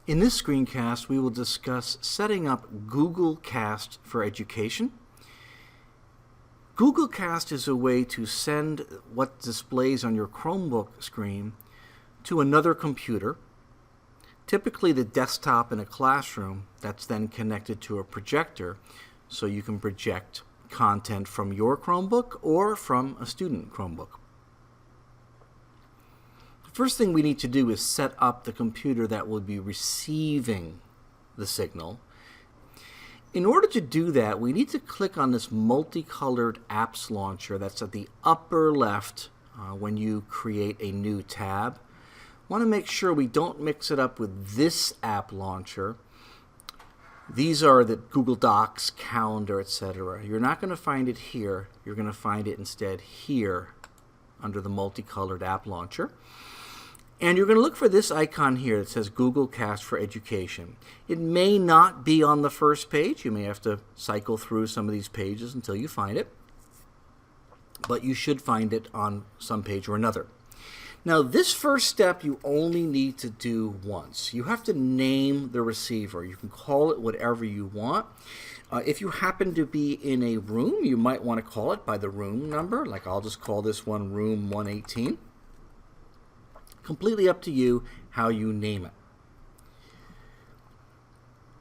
In this screencast, we will discuss setting up Google Cast for education. Google Cast is a way to send what displays on your Chromebook screen to another computer, typically the desktop in a classroom that's then connected to a projector so you can project content from your Chromebook or from a student Chromebook. The first thing we need to do is set up the computer that will be receiving the signal. In order to do that, we need to click on this multicolored apps launcher that's at the upper left when you create a new tab. Want to make sure we don't mix it up with this app launcher. These are the Google Docs, Calendar, etc. You're not going to find it here. You're going to find it instead here under the multicolored app launcher. And you're going to look for this icon here that says Google Cast for Education. It may not be on the first page. You may have to cycle through some of these pages until you find it. But you should find it on some page or another. Now, this first step you only need to do once. You have to name the receiver. You can call it whatever you want. If you happen to be in a room, you might want to call it by the room number. Like I'll just call this one room 118. Completely up to you how you name it.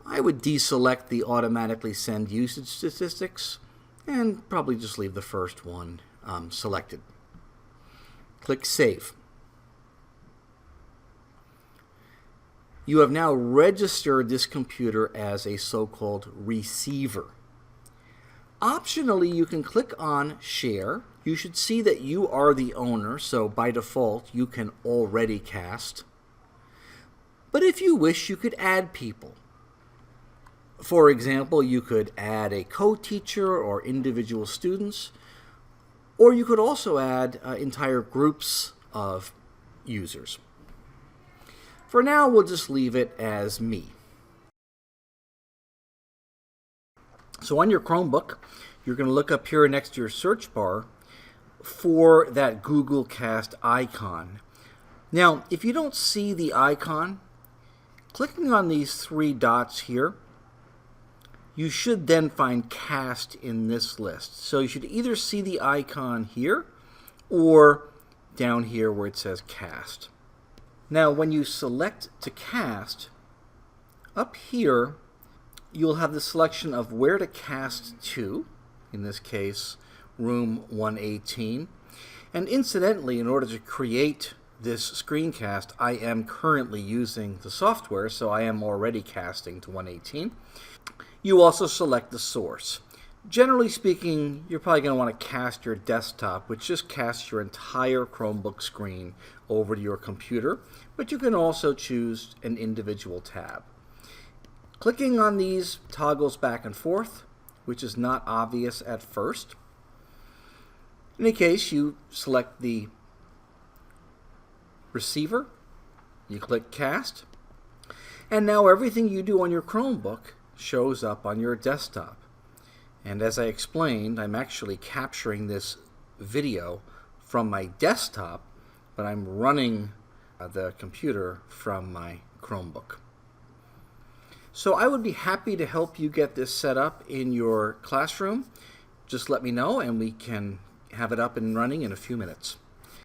I would deselect the automatically send usage statistics and probably just leave the first one selected. Click Save. You have now registered this computer as a so-called receiver. Optionally, you can click on Share. You should see that you are the owner, so by default, you can already cast. But if you wish, you could add people. For example, you could add a co-teacher or individual students, or you could also add entire groups of users. For now, we'll just leave it as me. So on your Chromebook, you're going to look up here next to your search bar for that Google Cast icon. Now, if you don't see the icon, clicking on these three dots here, you should then find Cast in this list. So you should either see the icon here or down here where it says Cast. Now, when you select to cast, up here, you'll have the selection of where to cast to, in this case, room 118. And incidentally, in order to create this screencast, I am currently using the software, so I am already casting to 118. You also select the source. Generally speaking, you're probably going to want to cast your desktop, which just casts your entire Chromebook screen over to your computer, but you can also choose an individual tab. Clicking on these toggles back and forth, which is not obvious at first. In any case, you select the receiver, you click Cast, and now everything you do on your Chromebook shows up on your desktop. And as I explained, I'm actually capturing this video from my desktop, but I'm running the computer from my Chromebook. So I would be happy to help you get this set up in your classroom. Just let me know and we can have it up and running in a few minutes.